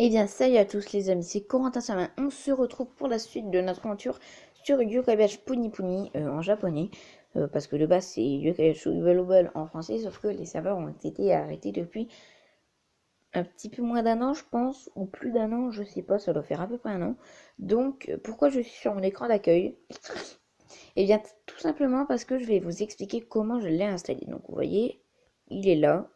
Eh bien, salut à tous les amis, c'est Corentin Samin. On se retrouve pour la suite de notre aventure sur Yokai Puni Puni en japonais. Parce que de base, c'est Yokai Bubble en français, sauf que les serveurs ont été arrêtés depuis un petit peu moins d'un an, je pense, ou plus d'un an, je sais pas, ça doit faire à peu près un an. Donc, pourquoi je suis sur mon écran d'accueil? Eh bien, tout simplement parce que je vais vous expliquer comment je l'ai installé. Donc, vous voyez, il est là,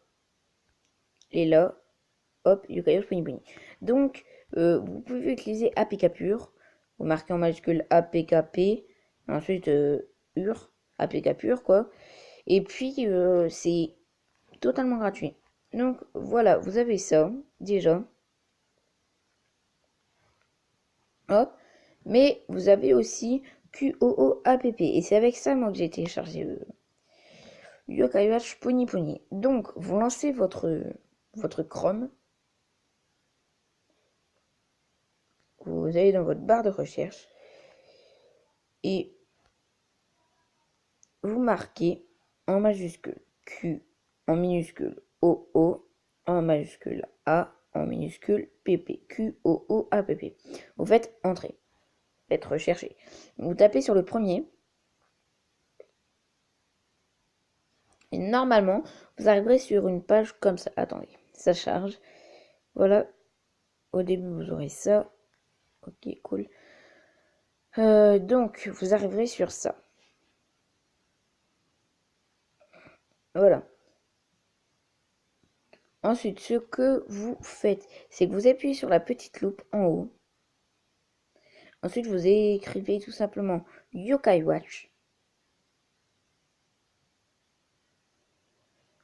hop, Yokai Puni Puni. Donc, vous pouvez utiliser APK pur. Vous marquez en majuscule APKP. Ensuite, UR. APK pur, quoi. Et puis, c'est totalement gratuit. Donc, voilà, vous avez ça, déjà. Hop. Mais vous avez aussi QOOAPP. Et c'est avec ça, moi, que j'ai téléchargé Yokai Watch Pony Pony. Donc, vous lancez votre Chrome. Vous allez dans votre barre de recherche. Et vous marquez en majuscule Q, en minuscule OO, en majuscule A, en minuscule PP. QOOAPP. Vous faites entrer. Faites rechercher. Vous tapez sur le premier. Et normalement, vous arriverez sur une page comme ça. Attendez, ça charge. Voilà. Au début, vous aurez ça. Ok, cool. Donc, vous arriverez sur ça. Voilà. Ensuite, ce que vous faites, c'est que vous appuyez sur la petite loupe en haut. Ensuite, vous écrivez tout simplement Yokai Watch.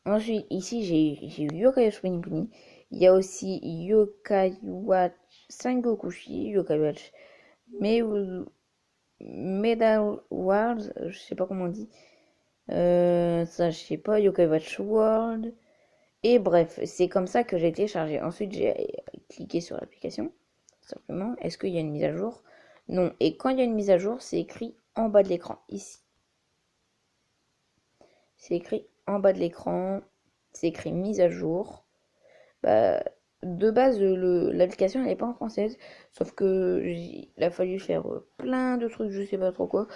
Ensuite, ici, j'ai Yokai Watch Puni Puni. Il y a aussi Yokai Watch Sangokushi, Yokai Watch Medal Wars, je sais pas comment on dit. Ça, je sais pas, Yokai Watch World. Et bref, c'est comme ça que j'ai téléchargé. Ensuite, j'ai cliqué sur l'application. Simplement, est-ce qu'il y a une mise à jour? Non. Et quand il y a une mise à jour, c'est écrit en bas de l'écran, ici. C'est écrit en bas de l'écran. C'est écrit mise à jour. Bah, de base, l'application, elle n'est pas en française. Sauf que il a fallu faire plein de trucs, je sais pas trop quoi,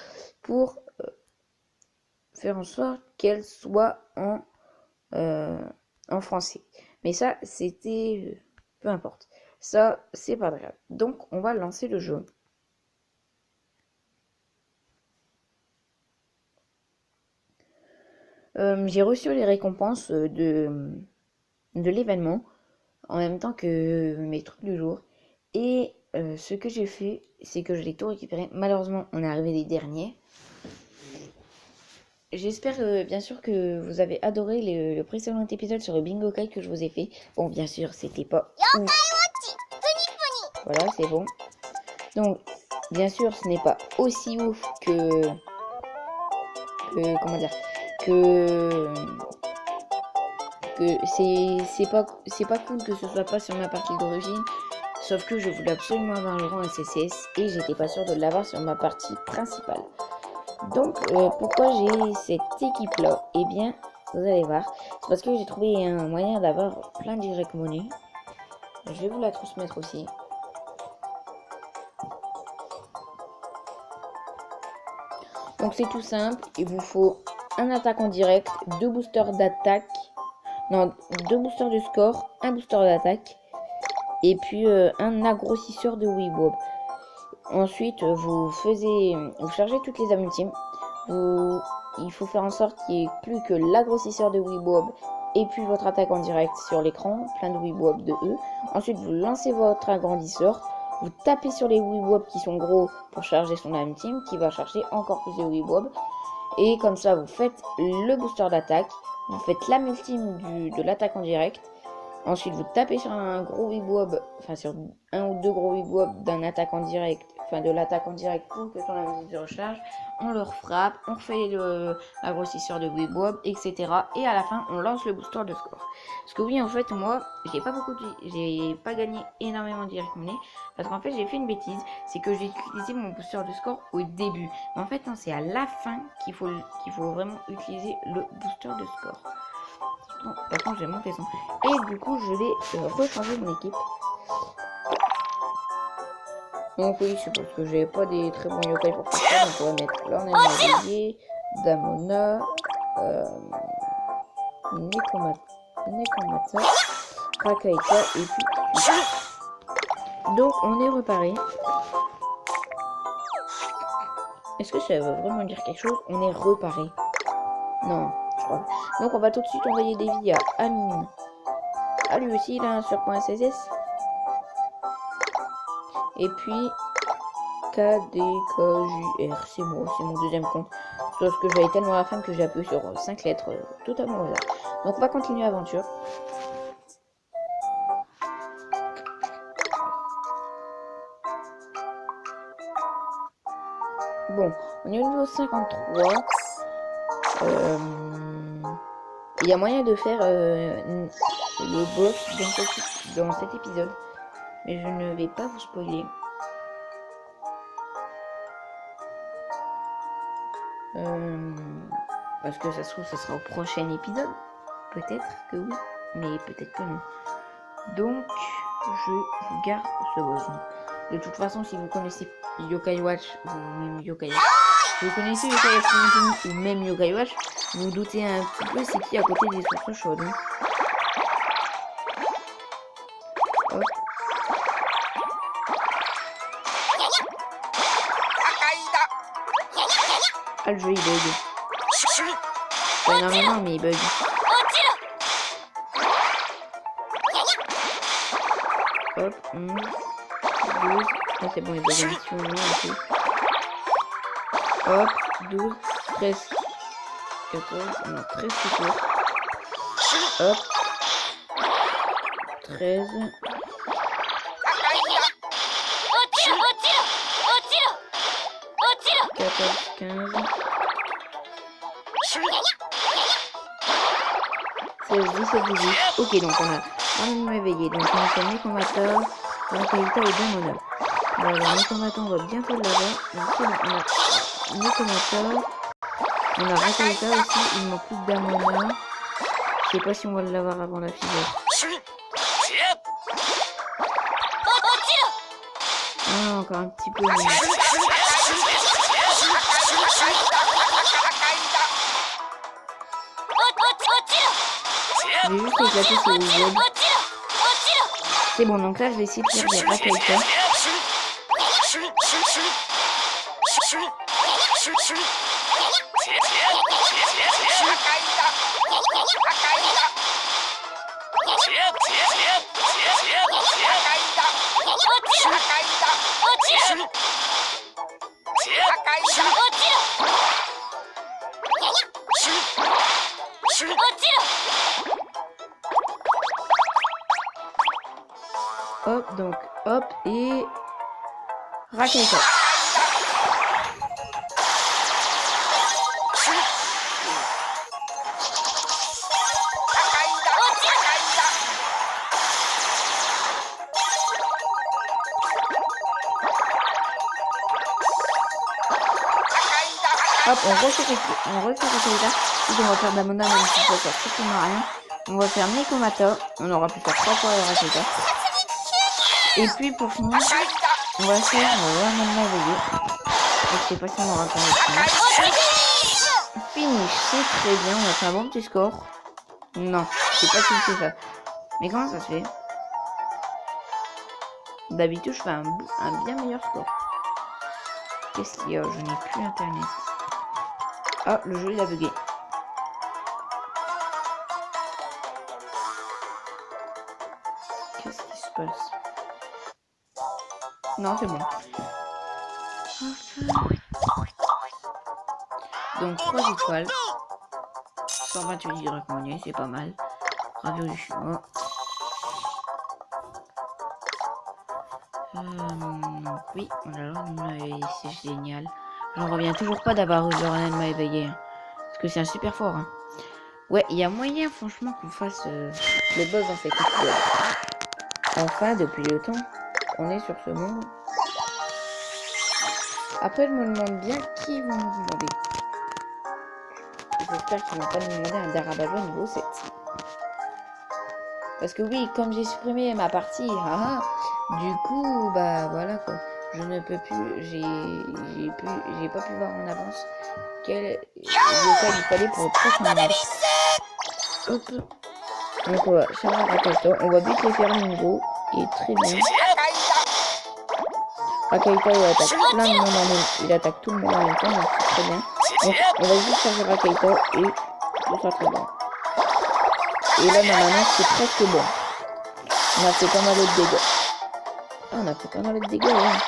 pour faire en sorte qu'elle soit en français. Mais ça, c'était... peu importe. Ça, c'est pas grave. Donc, on va lancer le jeu. J'ai reçu les récompenses de l'événement en même temps que mes trucs du jour. Et ce que j'ai fait, c'est que je l'ai tout récupéré. Malheureusement, on est arrivé les derniers. J'espère bien sûr que vous avez adoré le précédent épisode sur le bingo kai que je vous ai fait. Bon, bien sûr, c'était pas ouf. Voilà, c'est bon. Donc, bien sûr, ce n'est pas aussi ouf comment dire, que c'est pas cool que ce soit pas sur ma partie d'origine. Sauf que je voulais absolument avoir le rang SSS et j'étais pas sûre de l'avoir sur ma partie principale. Donc, pourquoi j'ai cette équipe-là? Eh bien, vous allez voir. C'est parce que j'ai trouvé un moyen d'avoir plein d'Y monnaie. Je vais vous la transmettre aussi. Donc, c'est tout simple. Il vous faut un attaquant direct, 2 boosters d'attaque. Non, 2 boosters de score, un booster d'attaque. Et puis, un agrossisseur de Weebob. Ensuite, vous chargez toutes les âmes ultimes. Il faut faire en sorte qu'il n'y ait plus que l'agrossisseur de Weebob et puis votre attaque en direct sur l'écran, plein de Weebob de E. Ensuite, vous lancez votre agrandisseur, vous tapez sur les Weebob qui sont gros pour charger son âme ultime, qui va charger encore plus de Weebob. Et comme ça, vous faites le booster d'attaque, vous faites l'âme ultime de l'attaque en direct. Ensuite, vous tapez sur un gros Weebob, enfin sur un ou deux gros Weebob d'un attaquant direct, enfin de l'attaque en direct pour que son musique de recharge. On leur frappe, on refait l'agrossisseur de Weebob, etc. Et à la fin, on lance le booster de score. Parce que oui, en fait, moi, j'ai pas gagné énormément direct monnaie, parce qu'en fait, j'ai fait une bêtise, c'est que j'ai utilisé mon booster de score au début. Mais en fait, non, c'est à la fin qu'il faut vraiment utiliser le booster de score. Par contre, j'ai monté son. Et du coup, je vais rechanger mon équipe. Donc oui, c'est parce que j'ai pas des très bons yokai pour faire ça. Donc on va mettre l'ornement éveillé, Damona, Nekomata, Rakaita et puis... Donc on est reparé. Est-ce que ça veut vraiment dire quelque chose? On est reparé. Non, je crois. Donc on va tout de suite envoyer des vies à Amine. Ah, lui aussi il a un surpoint SSS. Et puis KDKJR, c'est moi, c'est mon deuxième compte. Sauf que j'avais tellement la faim que j'ai appuyé sur 5 lettres totalement au hasard. Donc on va continuer l'aventure. Bon, on est au niveau 53. Il y a moyen de faire le boss dans cet épisode. Mais je ne vais pas vous spoiler. Parce que ça se trouve, ça sera au prochain épisode. Peut-être que oui, mais peut-être que non. Donc, je vous garde ce boss. De toute façon, si vous connaissez Yokai Watch ou même Yokai Watch, si vous connaissez Yokai Watch ou même Yokai Watch, vous doutez un petit peu c'est qui à côté des sources chaudes. Hein. Hop. Ah, le jeu il bug. Pas énormément, mais il bug. Hop, 11, 12. Ah, c'est bon, il bug en mission. Hop, 12, 13, 14, non, 13 tout court. Hop, 13. Quatorze, 15. 16, 17, 18. Ok, donc on a un éveillé. Donc on a fait Nekomata, Rakaita et Damona. Alors Nekomata, on va bientôt là-bas. Donc c'est bon, on a Nekomata. On a Rakaita aussi. Il manque plus de Damona. Je sais pas si on va l'avoir avant la figure. Ah, encore un petit peu. Mais... je vais juste éclater ces webs. C'est bon, donc là je vais essayer de faire des Rakaita. Hop, donc hop et Rakaita. Hop, on refait Rakaita. Puis on va faire Damona, même si ça sert strictement à rien. On va faire Nekomata. On aura pu faire 3 fois Rakaita. Et puis pour finir, on va faire l'ornement éveillé. Je sais pas si on aura pas le finish, c'est très bien, on a fait un bon petit score. Non, je sais pas si c'est ça. Mais comment ça se fait? D'habitude, je fais un bien meilleur score. Qu'est-ce qu'il y a? Je n'ai plus internet. Ah, le jeu il a bugué. Qu'est-ce qui se passe? Non, c'est bon. Donc 3 étoiles. 128 directs monnaie, c'est pas mal. Ravioli chinois. Oui, alors c'est génial. J'en reviens toujours pas d'avoir eu l'ornement éveillé. Parce que c'est un super fort. Hein. Ouais, il y a moyen franchement qu'on fasse le boss dans cette épisode. Enfin, depuis le temps qu'on est sur ce monde. Après, je me demande bien qui vont nous demander. J'espère qu'ils vont pas nous demander un Darabajo niveau 7. Parce que oui, comme j'ai supprimé ma partie, du coup, bah voilà quoi. je ne peux plus, j'ai pas pu voir en avance quel lequel il fallait pour le prochain match. Hop. Donc on va charger Rakaito, on va vite les faire le niveau, et très bien. Rakaito il attaque plein de monde en même, il attaque tout le monde en même temps, donc c'est très bien. Donc on va juste charger Rakaito et tout sera très bien. Et là normalement c'est presque bon. On a fait pas mal de dégâts. Ah, on a fait pas mal de dégâts, ouais.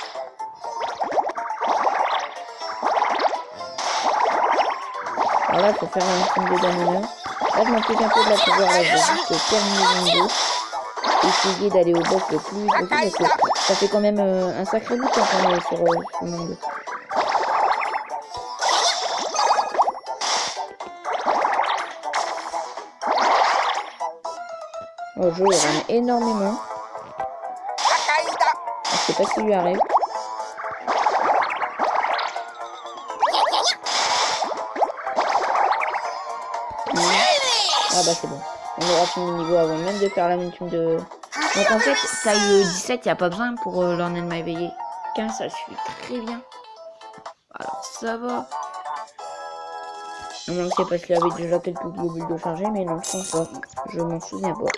Alors là, il faut faire un film de Damona. Là, je m'en fiche un peu de la pouvoir. Là, je vais juste terminer le niveau. Essayer d'aller au boss le plus vite possible. Parce que ça fait quand même un sacré bout qu'on est sur ce monde. Oh, le jeu, il rame énormément. Je sais pas ce qui lui arrive. Ah bah c'est bon. On aura fini le niveau avant même de faire la multitude de... Donc en fait, taille 17, il n'y a pas besoin pour l'ornement éveillé. 15, ça suffit très bien. Alors ça va. Non, je sais pas s'il y avait déjà quelques globules de chargé, mais non, je pense pas. Je m'en souviens pas.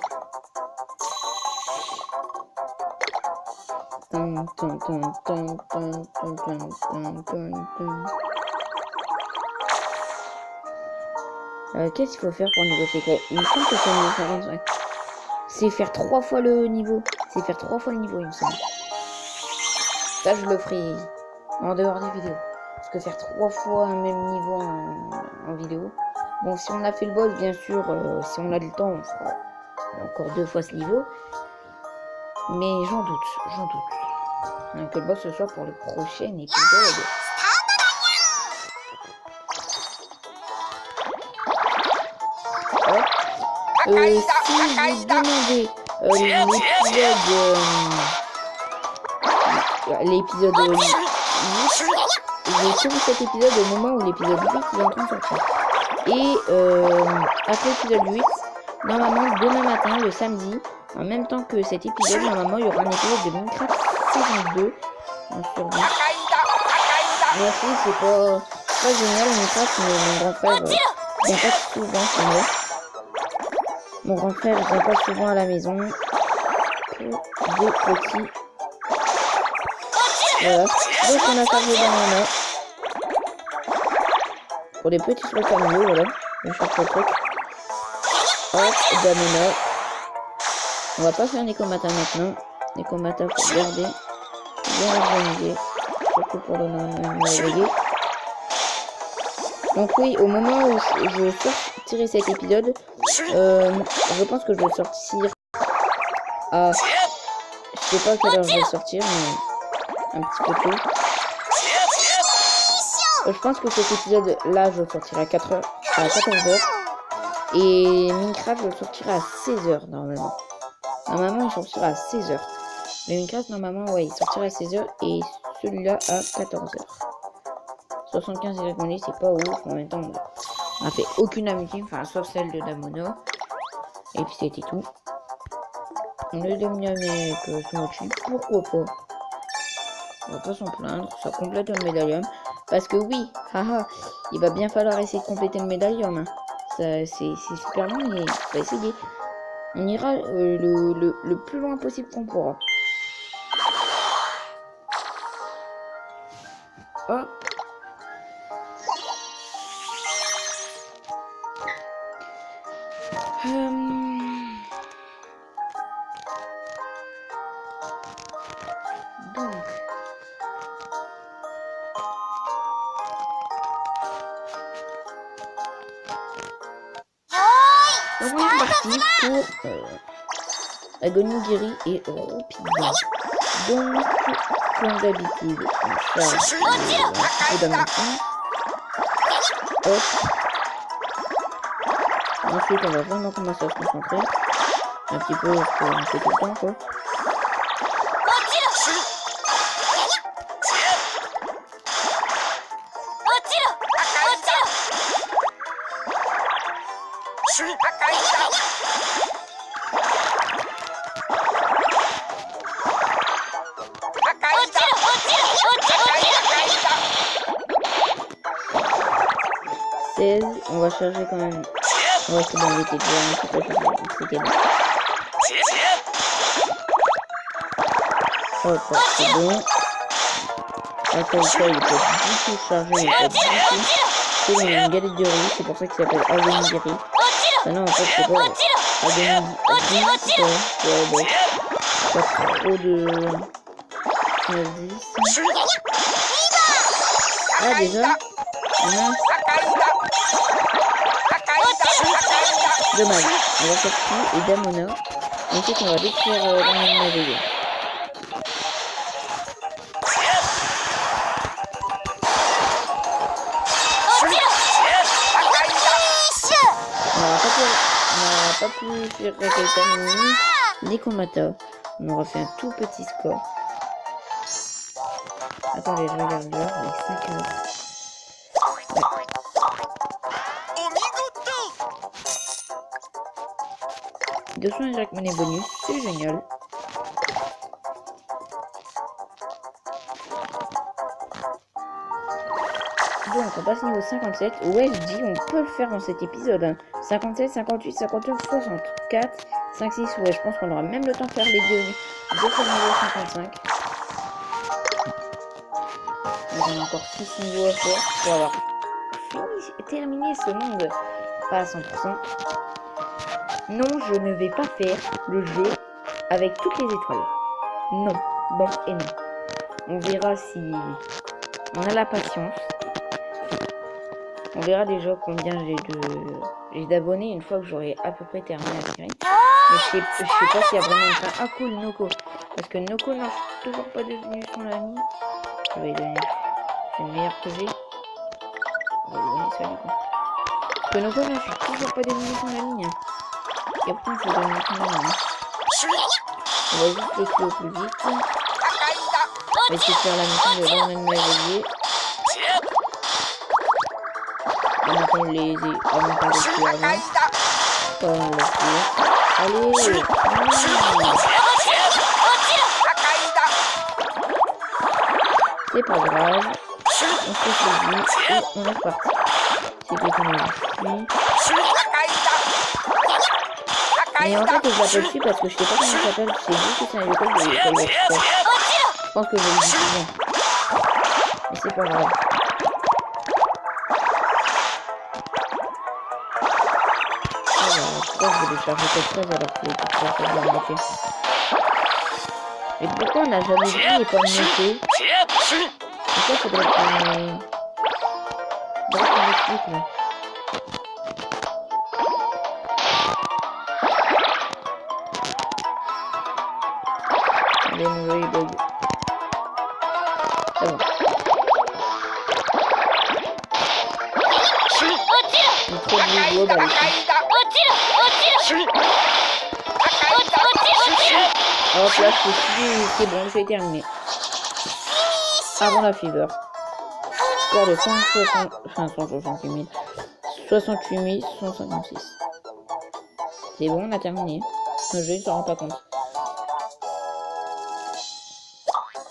Qu'est-ce qu'il faut faire pour le niveau secret? Il me semble que c'est niveau 45. C'est faire 3 fois le niveau. C'est faire 3 fois le niveau, il me semble. Ça, je le ferai en dehors des vidéos. Parce que faire 3 fois un même niveau en vidéo. Bon, si on a fait le boss, bien sûr, si on a le temps, on fera encore 2 fois ce niveau. Mais j'en doute. Que le boss ce soit pour le prochain épisode. Si vous demandez l'épisode 8, j'ai tourné cet épisode au moment où l'épisode 8 est en train de sortir. Et après l'épisode 8, normalement demain matin, le samedi, en même temps que cet épisode, normalement il y aura un épisode de Minecraft saison 2. Merci, c'est pas génial Minecraft, mais mon grand frère vient pas souvent chez moi. Mon grand frère vient pas souvent à la maison pour des petits. Voilà. Donc on a chargé Damona. Pour des petits trucs familiaux, voilà. Je cherche le truc. Hop, Damona. On va pas faire les combats maintenant. Les combats pour garder. Bien organisé. Surtout pour le réveiller. Donc oui, au moment où je sortirai cet épisode, je pense que je vais sortir à... Je sais pas à quelle heure je vais sortir, mais un petit peu tôt. Je pense que cet épisode-là, je le sortirai à 14h. Et Minecraft, je le sortirai à 16h, normalement. Normalement, il sortira à 16h. Mais Minecraft, normalement, ouais, il sortira à 16h et celui-là à 14h. 75 abonnés, c'est pas ouf. En même temps, on a fait aucune amitié, enfin, sauf celle de Damona. Et puis c'était tout. On est devenu avec Sumochi, pourquoi pas. On va pas s'en plaindre, ça complète le médaillum. Parce que oui, haha, il va bien falloir essayer de compléter le médaillum. Hein. C'est super long, mais on va essayer. On ira le plus loin possible qu'on pourra. Hop. Donc on est parti pour Agonigiri et Roupillon. Donc, comme d'habitude, on charge un peu d'ammunition. Hop. Ensuite, on va vraiment commencer à se concentrer. Un petit peu pour lancer tout le temps, quoi. 16. On va charger quand même. Ouais, c'est bon, il était déjà un petit peu chargé, donc c'était bon. Hop, c'est bon. Attends, ça, il est pas du tout chargé, il est pas du tout. C'est bon, il y a une galette de riz, c'est pour ça qu'il s'appelle Agonigiri. Ah non, en fait, c'est pas Agonigiri, ouais, bon. Pas trop de... 10. Ah, déjà mince. Dommage, on va faire tout et Damona. Ensuite, on va détruire l'ennemi réveillé. On n'aura pas pu faire quelqu'un ni Komata. On aura fait un tout petit score. Attendez, je regarde l'heure, il est 5 heures. Ouais. 200 direct monnaie bonus, c'est génial. Donc on passe niveau 57. Ouais, je dis on peut le faire dans cet épisode. Hein. 57, 58, 59, 64, 56. Ouais, je pense qu'on aura même le temps de faire les deux fois le niveau 55. Donc on a encore 6 niveaux à faire pour avoir terminé ce monde. Pas à 100%. Non, je ne vais pas faire le jeu avec toutes les étoiles. Non, bon et non. On verra si on a la patience. On verra déjà combien j'ai d'abonnés une fois que j'aurai à peu près terminé la série. Mais je sais pas s'il y a vraiment une fin. Ah cool, Noko. Parce que Noko n'a toujours pas devenu son ami. Je vais lui donner. C'est le meilleur que j'ai. On va lui donner ça du coup. Parce que Noko n'a toujours pas devenu son ami. Hein. Et pourtant il faut donner son ami. On va juste le tuer au plus vite. On va essayer de faire la mission de l'ennemi réveillé. Avant qu'on les tuer avant. On le tue. Allez. C'est pas grave. On se fait et on est reparti. C'est quelqu'un qui mais en fait, je l'appelle dessus parce que je sais pas comment il s'appelle. C'est juste que c'est un yokai de l'école. Je pense que je le dis souvent. Mais c'est pas grave. Pourquoi je vais les charger quelque chose alors que les petites choses bien notées. Et pourquoi on n'a jamais vu les pommes notées? Et ça, faudrait qu'on... explique là. Allez, mon jeu il bug. C'est bon. Il est trop beau, bah hop là, c'est bon, j'ai terminé. Avant la fever. Score de 168 156. C'est bon, on a terminé. Le jeu, il s'en rend pas compte.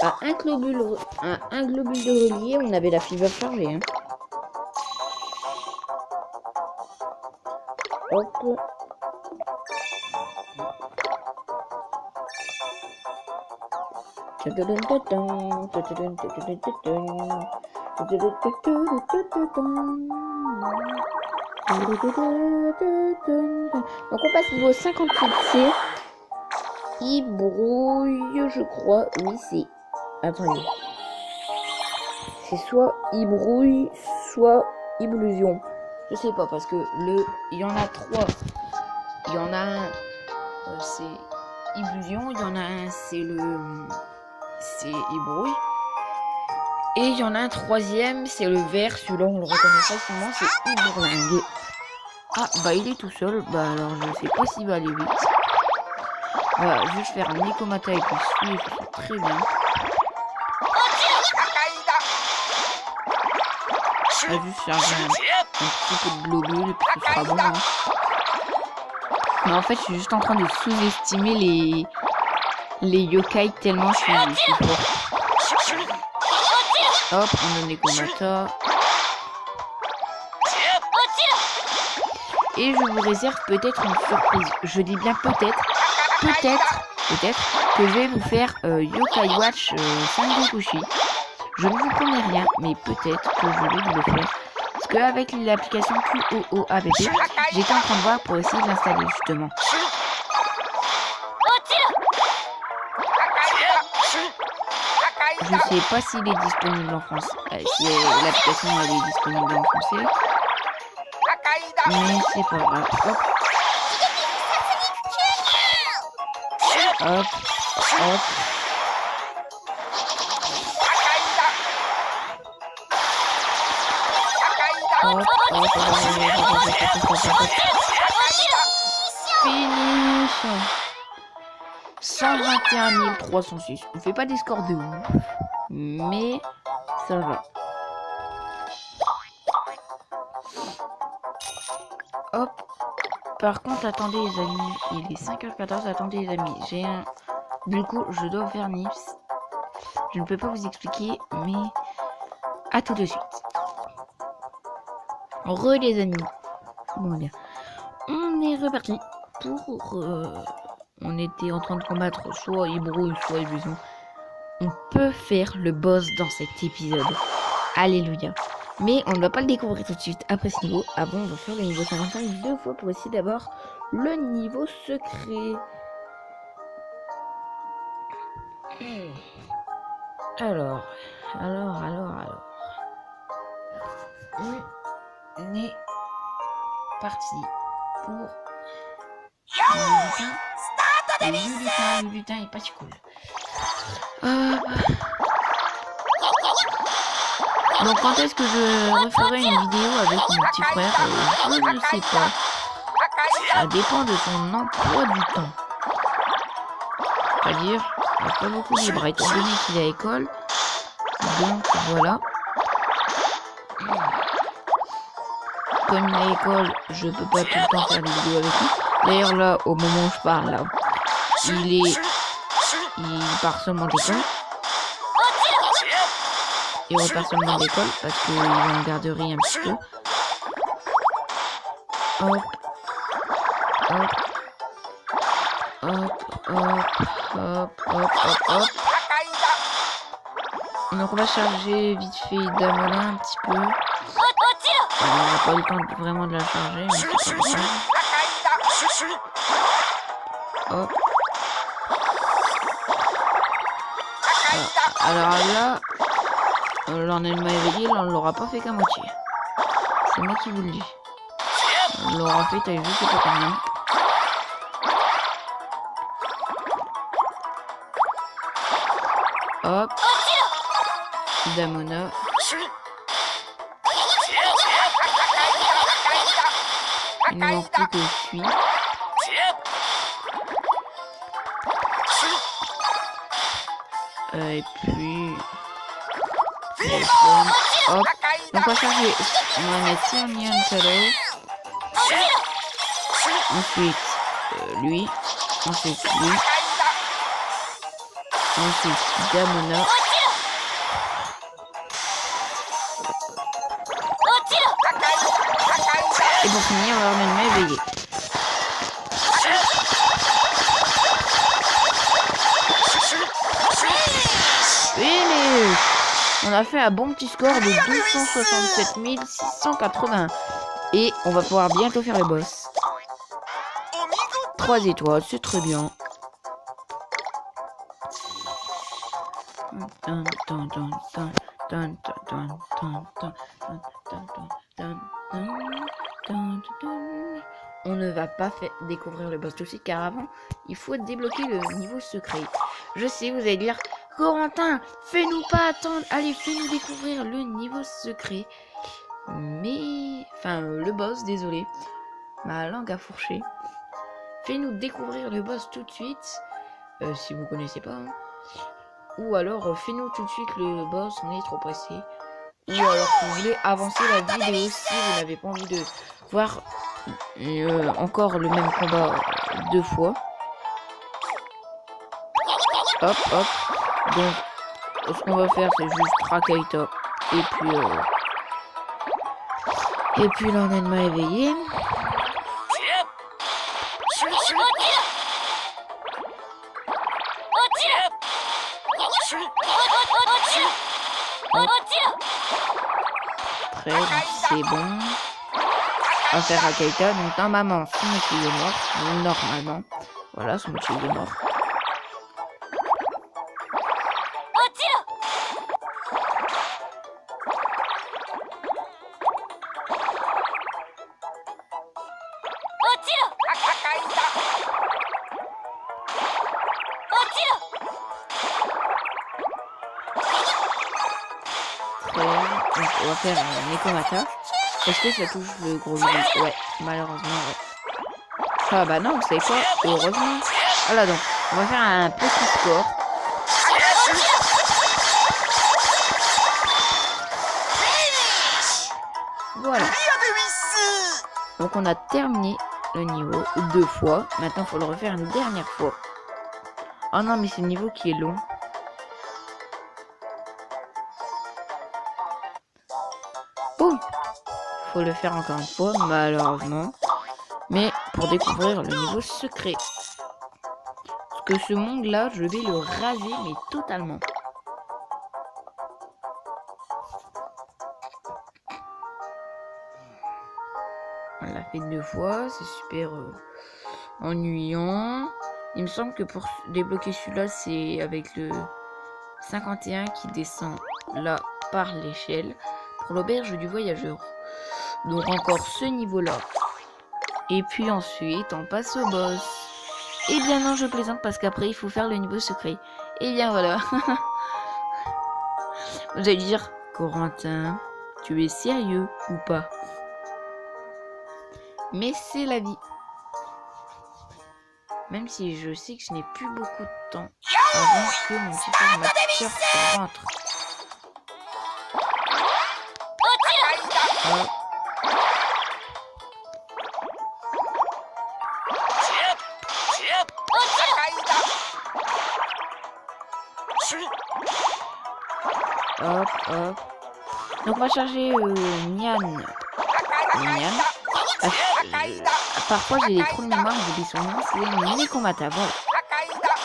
À un globule de relier, on avait la fever chargée. Hein. Hop. Donc on passe niveau 58C. Il brouille, je crois. Oui, c'est... Attendez. C'est soit il brouille, soit illusion. Je sais pas parce que il y en a 3. Il y en a un, c'est illusion. Il y en a un, c'est il-brouille. Et il y en a un troisième, c'est le vert. Celui-là, on le reconnaît facilement, c'est il-bourlingue. Ah, bah il est tout seul. Bah alors, je sais pas s'il va aller vite. On va juste faire un Nikomata et puis suivre, c'est très bien. On va juste faire un petit peu de globule et puis ce sera bon. Hein. Mais en fait, je suis juste en train de sous-estimer les yokai tellement je suis fort. Hop, on donne les Komata. Et je vous réserve peut-être une surprise. Je dis bien peut-être que je vais vous faire Yokai Watch Sangokushi. Je ne vous promets rien, mais peut-être que je vais vous le faire. Parce qu'avec l'application QOOABP, j'étais en train de voir pour essayer de l'installer justement. Je sais pas s'il est disponible en français. Si l'application elle est disponible en français. Mais c'est pas grave. Hop. Hop. Finish. 121 306. On fait pas des scores de ouf, mais ça va. Hop. Par contre, attendez les amis, il est 5h14, attendez les amis, j'ai un... Du coup, je dois faire Nips. Je ne peux pas vous expliquer, mais à tout de suite. Les amis. Bon, bien. On est reparti pour... on était en train de combattre soit Hibrouille, soit Illusion. On peut faire le boss dans cet épisode. Alléluia. Mais on ne va pas le découvrir tout de suite après ce niveau. Avant, on va faire le niveau 55 deux fois pour essayer d'abord le niveau secret. Alors. On est parti pour le lutin est pas si cool. Donc quand est-ce que je referai une vidéo avec mon petit frère? Je ne sais pas. Ça dépend de son emploi du temps. C'est-à-dire, il n'y a pas beaucoup libre étant donné qu'il est à l'école. Donc voilà. Comme il est à l'école, je peux pas tout le temps faire des vidéos avec lui. D'ailleurs là, au moment où je parle là, il part seulement d'école. Il repart seulement d'école parce qu'il est en garderie un petit peu. Hop. Hop. Hop. Hop. Hop. Hop. Hop. Hop. Donc on va charger vite fait Damona un petit peu. On n'a pas eu le temps vraiment de la charger, mais c'est pas grave. Hop. Alors là, l'entraînement éveillé, là, on l'aura pas fait qu'à moitié. C'est moi qui vous le dis. On l'aura fait, t'as vu, je sais pas combien. Hop. Damona. Il ne manque plus que je suis. Et puis... Hop. Donc on va charger. On va mettre Sirnian Shadow. Ensuite, lui. Ensuite, lui. Ensuite, Damona. Et pour finir, on va l'entraînement éveillé. Finish! On a fait un bon petit score de 267 680. Et on va pouvoir bientôt faire le boss. 3 étoiles, c'est très bien. On ne va pas découvrir le boss tout de suite car avant, il faut débloquer le niveau secret. Je sais, vous allez dire, Corentin, fais-nous pas attendre, allez, fais-nous découvrir le niveau secret. Mais, enfin, le boss, désolé, ma langue a fourché. Fais-nous découvrir le boss tout de suite, si vous connaissez pas. Hein. Ou alors, fais-nous tout de suite le boss, on est trop pressé. Ou alors, si vous voulez avancer la vidéo, si vous n'avez pas envie de voir encore le même combat 2 fois. Hop, hop. Donc, ce qu'on va faire, c'est juste Rakaita. Et puis l'entraînement éveillé. Très bien, c'est bon. On va faire Akaita. Donc normalement, Smoochy est mort. Normalement. Voilà, Smoochy est mort. Donc, on va faire un Nekomata. Est-ce que ça touche le gros virus? Ouais, malheureusement, ouais. Ah bah non, vous savez quoi? Heureusement. Voilà, donc, on va faire un petit score. Voilà. Donc, on a terminé le niveau 2 fois. Maintenant, il faut le refaire une dernière fois. Oh non, mais c'est le niveau qui est long. Oh, faut le faire encore une fois, malheureusement. Mais pour découvrir le niveau secret. Parce que ce monde-là, je vais le raser, mais totalement. On l'a fait 2 fois, c'est super ennuyant. Il me semble que pour débloquer celui-là, c'est avec le 51 qui descend là par l'échelle. Pour l'auberge du voyageur. Donc encore ce niveau-là. Et puis ensuite, on passe au boss. Et bien non, je plaisante parce qu'après, il faut faire le niveau secret. Et bien voilà. Vous allez dire, Corentin, tu es sérieux ou pas? Mais c'est la vie. Même si je sais que je n'ai plus beaucoup de temps avant que mon petit formateur rentre. Hop. Hop, hop. Donc on va charger Nyan. Parfois j'ai des trous de mémoire, j'oublie son nom, c'est Nekomata, voilà.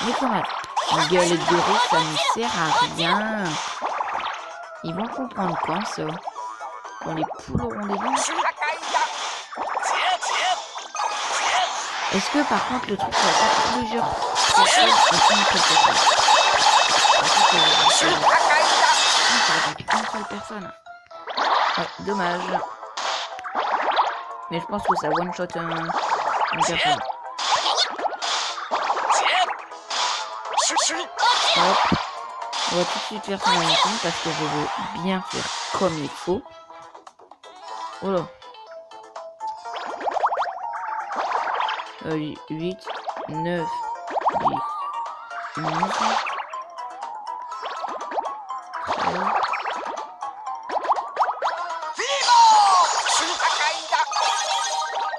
Nekomata. Une galette de roue, ça ne sert à rien. Ils vont comprendre quand ça? Quand les poules auront des dents. Est-ce que par contre le truc va faire plusieurs personnes et une seule personne? Ouais, dommage. Mais je pense que ça one shot une personne. Hop. On va tout de suite faire ça dans la machine parce que je veux bien faire comme il faut. Oh là. 8, 9, 10, 11, 13.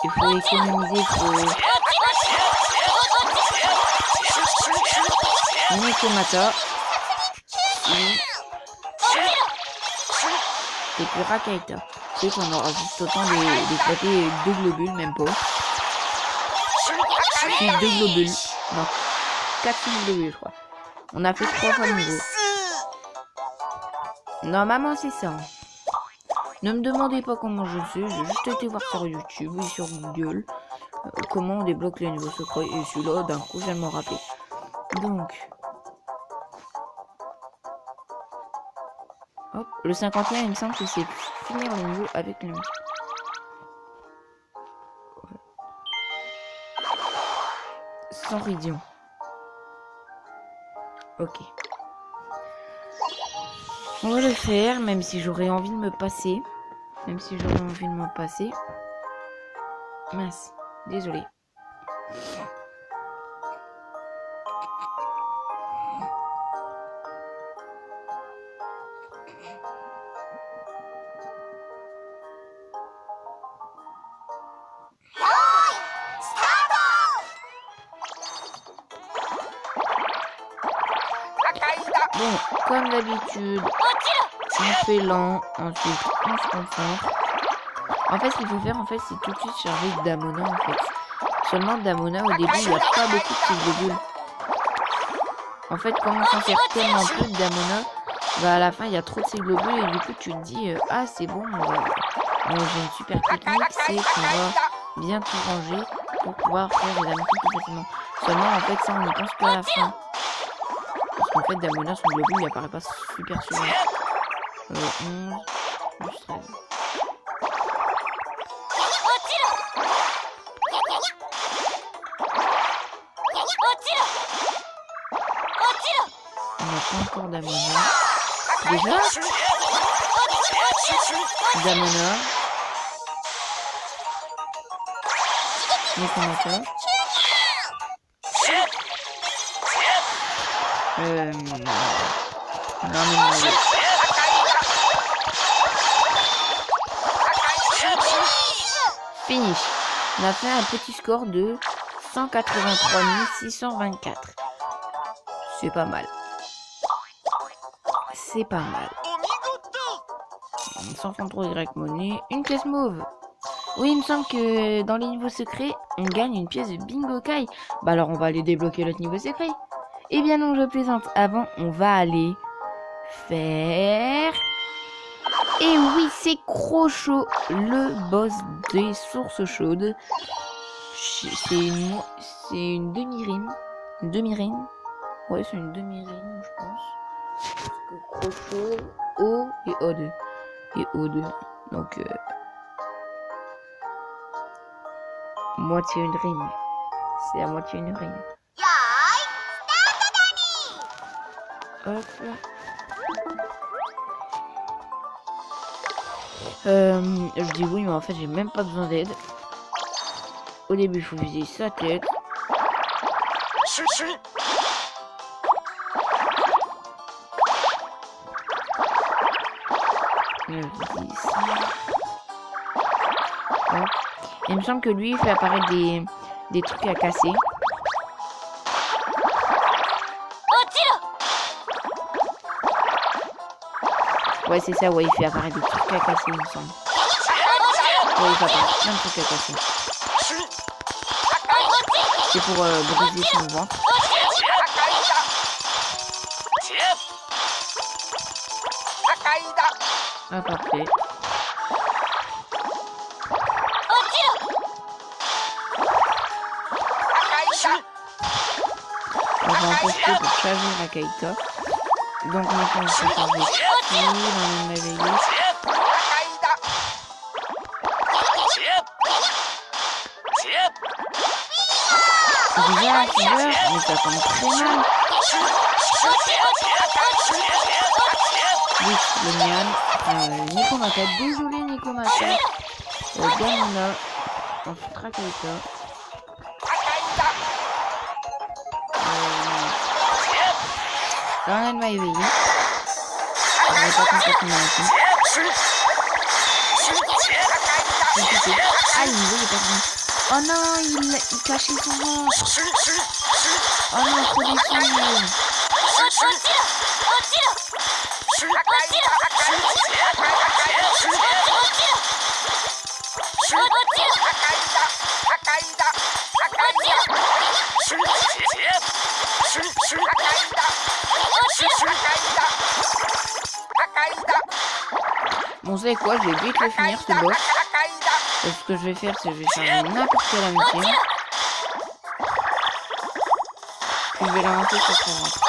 Il faut économiser, il faut... Nekomata. Et puis Rakaita. C'est qu'on aura juste autant d'éclater 2 globules, même pas. C'est 2 globules. Non. 4 globules, je crois. On a fait 3 fois le niveau. Normalement, c'est ça. Ne me demandez pas comment je sais. J'ai juste été voir sur YouTube et sur Google comment on débloque les niveaux secrets. Et celui-là, d'un coup, je viens de m'en rappeler. Donc... Hop, le 51, il me semble que c'est finir le niveau avec le musique. Sans ridion. Ok. On va le faire, même si j'aurais envie de me passer. Mince, désolé. Bon, comme d'habitude, on fait lent, ensuite on se concentre. En fait, ce qu'il faut faire, c'est tout de suite charger Damona, en fait. Seulement Damona, au début, il n'y a pas beaucoup de globules. En fait, comme on s'en sert tellement peu de Damona, bah à la fin il y a trop de ces globules et du coup tu te dis ah c'est bon, bon, j'ai une super technique, c'est qu'on va bien tout ranger pour pouvoir faire les amiibo plus facilement. Seulement en fait ça on y pense que à la fin. Parce qu'en fait Damona son globule il apparaît pas super souvent. 11, plus 13. On n'a pas encore Damona. Déjà Damona. Nekomata. Finish. On a fait un petit score de 183 624. C'est pas mal. C'est pas mal. 133 Y monnaie. Une pièce mauve. Oui, il me semble que dans les niveaux secrets, on gagne une pièce de Bingo Kai. Bah alors on va aller débloquer l'autre niveau secret. Eh bien non, je plaisante. Avant, on va aller faire... Et oui, c'est Crochot, le boss des sources chaudes. C'est une demi-rime. Une demi-rime. Ouais, c'est une demi-rime, je pense. Parce que Crochot, O et O2. Et O2. Donc, moitié une rime. C'est à moitié une rime. Hop. Je dis oui, mais en fait, j'ai même pas besoin d'aide. Au début, il faut viser sa tête. Il me semble que lui, il fait apparaître des trucs à casser. Ouais, c'est ça, ouais, il fait apparaître des trucs à casser, il me semble. Ouais, il fait apparaître plein de trucs à casser. C'est pour briser son ventre. Ah, parfait. On va en profiter pour charger la Kaita. Donc maintenant on va charger tout, on va réveiller. Déjà à 6 heures, mais ça tombe très mal. Oui, le Mian. Nekomata, désolé Nekomata. Damona. Ensuite Kaita. Là, elle m'a éveillé. On va pas complètement ici. Ah, il me voyait pas bien. Oh non, il cachait son ventre. Oh non, trop déçu. Bon, vous savez quoi, je vais vite le finir ce boss. Et ce que je vais faire, c'est que je vais faire n'importe quelle amitié. Puis je vais la lancer sur son ventre.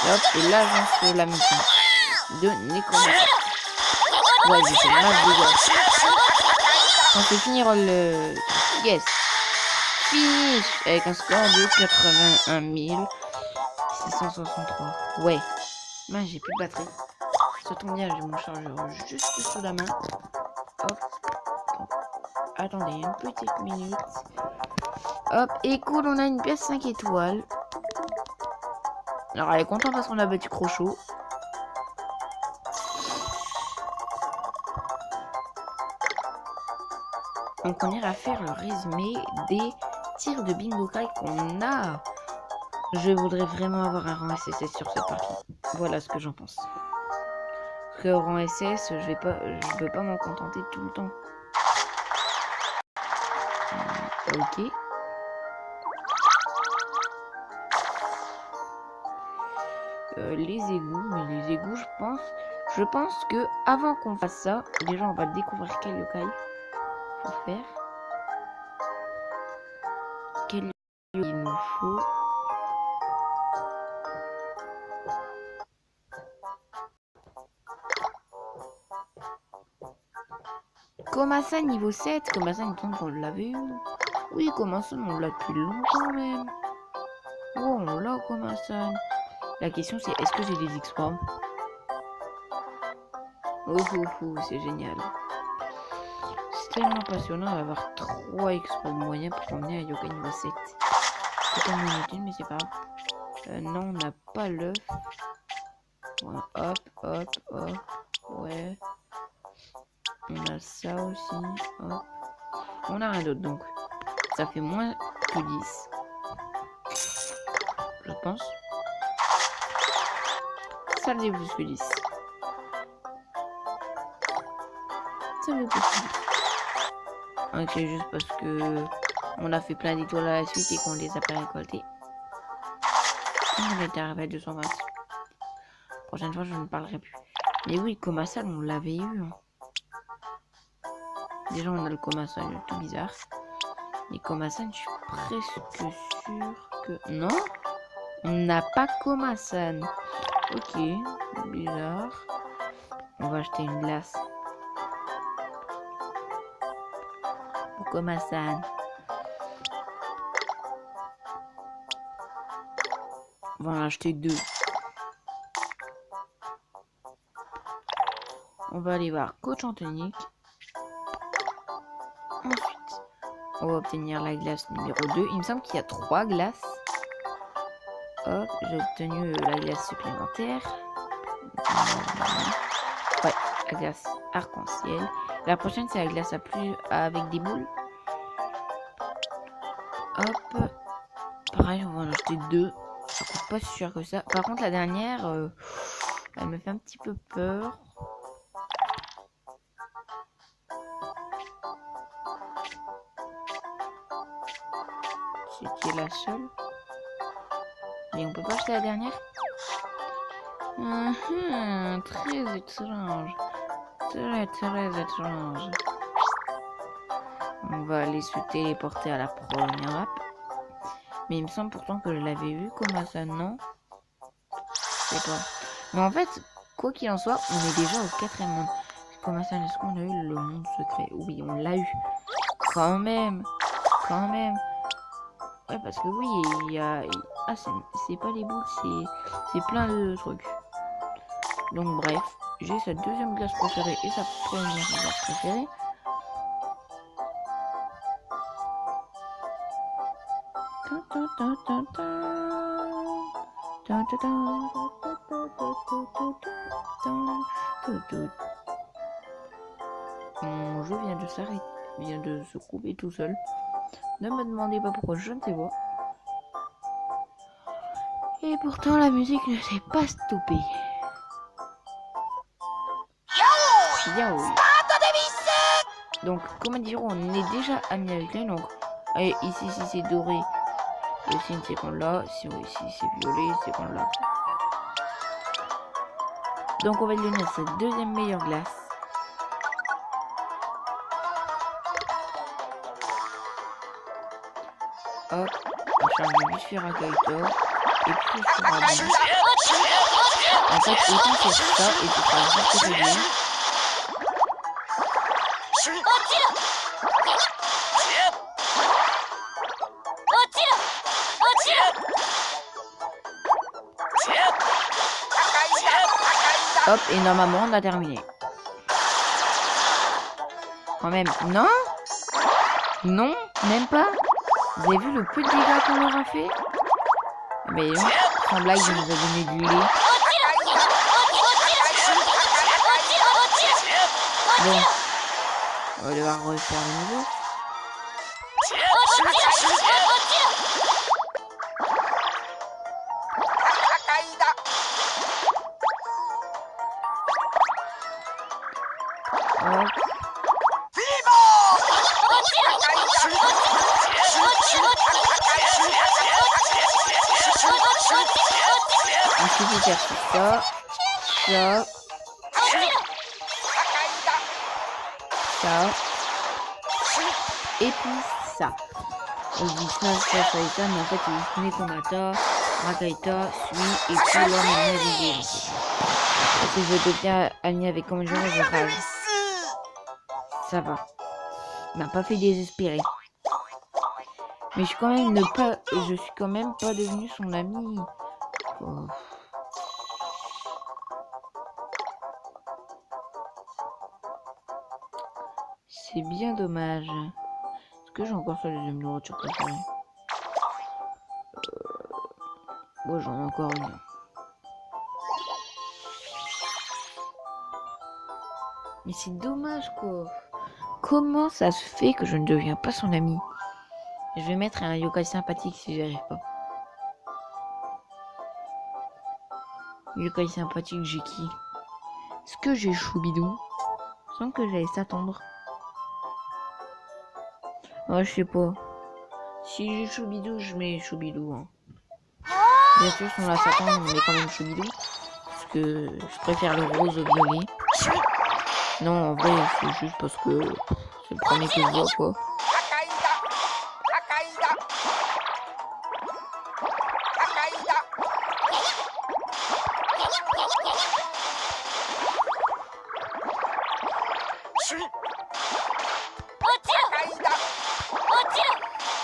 Et hop, et là j'en la mission de Nekomata. Ouais, j'ai fait mal de gars. On peut finir le... Yes. Finish avec un score de 81 663. Ouais. Ben, j'ai plus de batterie. Ça tombe bien, j'ai mon chargeur juste sous la main. Hop. Attendez une petite minute. Hop, et cool, on a une pièce 5 étoiles. Alors elle est contente parce qu'on a battu Crochot. Donc on ira faire le résumé des tirs de Bingo Kai qu'on a. Je voudrais vraiment avoir un rang SSS sur cette partie. Voilà ce que j'en pense. que rang SS, je veux pas m'en contenter tout le temps. Ok. Les égouts, mais les égouts, je pense que avant qu'on fasse ça, déjà on va découvrir quel yokai faut faire. Quel yokai il nous faut. Komasa niveau 7. Komasa, il me semble qu'on l'avait eu. Oui, Komasa, on l'a depuis longtemps même. Oh, on l'a Komasa. La question c'est, est-ce que j'ai des exploits? Oh, c'est génial. C'est tellement passionnant d'avoir 3 exploits moyens pour emmener un yokai niveau 7. C'est tellement inutile, mais c'est pas grave. Non, on n'a pas l'œuf. Ouais, hop. Ouais. On a ça aussi. Hop. On a rien d'autre, donc ça fait moins que 10. Je pense. Ça faisait plus que 10. Ça veut plus que 10. Ok, juste parce que on a fait plein d'étoiles à la suite et qu'on les a pas récoltées. On était arrivé à 220. Prochaine fois, je ne parlerai plus. Mais oui, Komasa, on l'avait eu. Déjà, on a le Komasa, tout bizarre. Mais Komasa, je suis presque sûr que... Non, on n'a pas Komasa. Ok, bizarre. On va acheter une glace. Pour Komasa. On va en acheter 2. On va aller voir Coach Anthonique. Ensuite, on va obtenir la glace numéro 2. Il me semble qu'il y a 3 glaces. Hop, j'ai obtenu la glace supplémentaire. Ouais, la glace arc-en-ciel. La prochaine, c'est la glace avec des boules. Hop. Pareil, on va en acheter 2. Ça coûte pas si cher que ça. Par contre, la dernière, elle me fait un petit peu peur. C'était la seule. Mais on peut pas acheter la dernière. Très étrange. Très étrange. On va aller se téléporter à la première map. Mais il me semble pourtant que je l'avais vu. Comment ça, non? Je sais pas. Mais en fait, quoi qu'il en soit, on est déjà au 4e monde. Comment ça, est-ce qu'on a eu le monde secret? Oui, on l'a eu. Quand même. Ouais, parce que oui, il y a... Ah, c'est pas les boules, c'est plein de trucs. Donc bref, j'ai sa deuxième glace préférée et sa première glace préférée. Mon jeu vient de s'arrêter, vient de se couper tout seul. Ne me demandez pas pourquoi, je ne sais pas. Et pourtant la musique ne s'est pas stoppée. Yaoi. Donc, comment dire, on est déjà amis avec lui. Donc, et ici, si c'est doré, le signe c'est qu'on l'a. Si c'est violet, c'est qu'on l'a. Donc, on va lui donner cette deuxième meilleure glace. Hop, on charge le Busphere à Kaito. Et puis, on fera en fait, autant c'est ça, et tu feras juste le bien. Hop, et normalement on a terminé. Quand même, non? Non, même pas. Vous avez vu le peu de dégâts qu'on leur a fait? Mais non, sans blague, il nous a donné du lait. Bon, on va devoir refaire le nouveau. qu'il faut faire, c'est ça, ça, ça, et puis ça. On dit ça, mais en fait, c'est juste Nekomata, Rakaita, Sui, et puis là, maintenant, je vais parce que je veux devenir ami avec Komanjiro, je rage. Ça va. Il m'a pas fait désespérer. Mais je suis quand même pas devenu son ami. Oh. C'est bien dommage. Est-ce que j'ai encore ça les nourritures préférées? Bon, j'en ai encore une. Mais c'est dommage quoi. Comment ça se fait que je ne deviens pas son ami? Je vais mettre un yokai sympathique si j'y arrive pas. Yokai sympathique, j'ai qui? Est-ce que j'ai Choubidou? Sans que j'allais s'attendre. Ouais, je sais pas. Si j'ai Choubidou, je mets Choubidou. Hein. Bien sûr, si on la s'attendre, on met quand même Choubidou. Parce que je préfère le rose au violet. Non, en vrai, c'est juste parce que c'est le premier que je vois, quoi.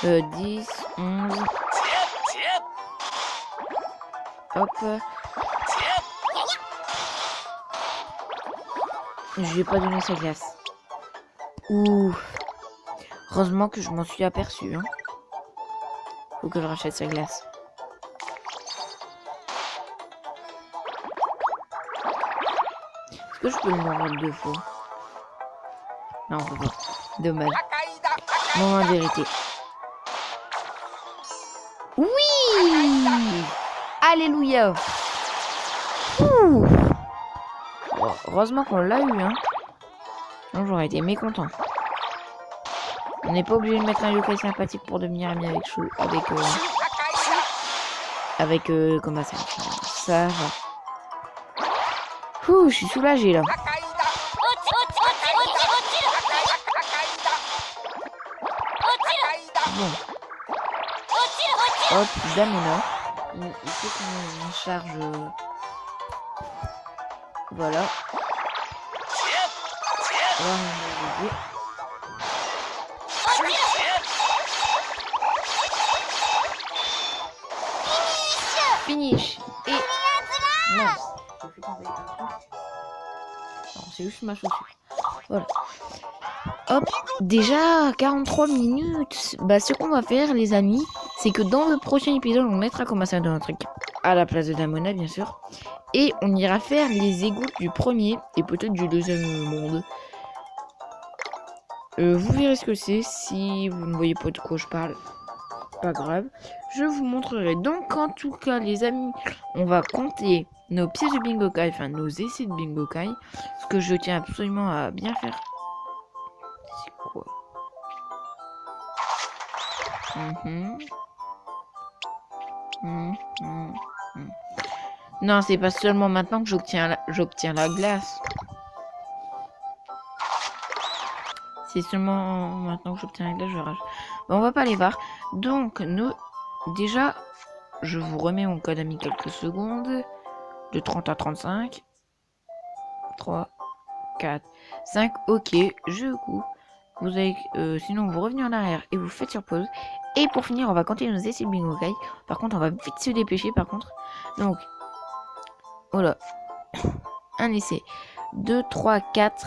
Euh, 10, 11. Hop. Je vais pas donner sa glace. Ouh. Heureusement que je m'en suis aperçu. Hein. Faut que je rachète sa glace. Est-ce que je peux le mordre 2 fois? Non, on peut pas. Dommage. Moment de vérité. Oui! Alléluia! Ouh. Oh, heureusement qu'on l'a eu, hein. Non, j'aurais été mécontent. On n'est pas obligé de mettre un yokai sympathique pour devenir ami avec Chou. Comment ça? Ça va. Ouh, je suis soulagé là. Bon. Hop, Damena. Il faut qu'on charge. Voilà. Finish. Et. Mince. J'ai fait tomber un truc. Non, c'est juste ma chaussure. Voilà. Hop, déjà 43 minutes. Bah, ce qu'on va faire, les amis, c'est que dans le prochain épisode, on mettra comme ça dans notre équipe à la place de Damona, bien sûr. Et on ira faire les égouts du premier et peut-être du deuxième monde. Vous verrez ce que c'est. Si vous ne voyez pas de quoi je parle, pas grave. Je vous montrerai. Donc, en tout cas, les amis, on va compter nos pièces de Bingokai, enfin nos essais de Bingokai. Ce que je tiens absolument à bien faire. C'est quoi? Non, c'est pas seulement maintenant que j'obtiens la glace. C'est seulement maintenant que j'obtiens la glace, je rage. Bon, on va pas les voir. Donc, déjà, je vous remets mon code ami quelques secondes. De 30 à 35. 3, 4, 5. Ok, je coupe. Vous avez, sinon, vous revenez en arrière et vous faites sur pause. Et pour finir, on va compter nos essais de Bingokai. Par contre, on va vite se dépêcher, par contre. Donc, voilà. Un essai. 2, 3, 4,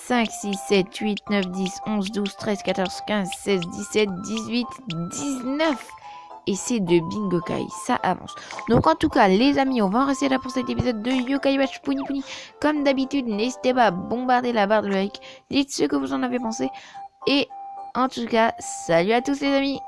5, 6, 7, 8, 9, 10, 11, 12, 13, 14, 15, 16, 17, 18, 19 essais de Bingokai. Ça avance. Donc en tout cas, les amis, on va en rester là pour cet épisode de Yokai Watch Puni Puni. Comme d'habitude, n'hésitez pas à bombarder la barre de like. Dites ce que vous en avez pensé. Et en tout cas, salut à tous les amis.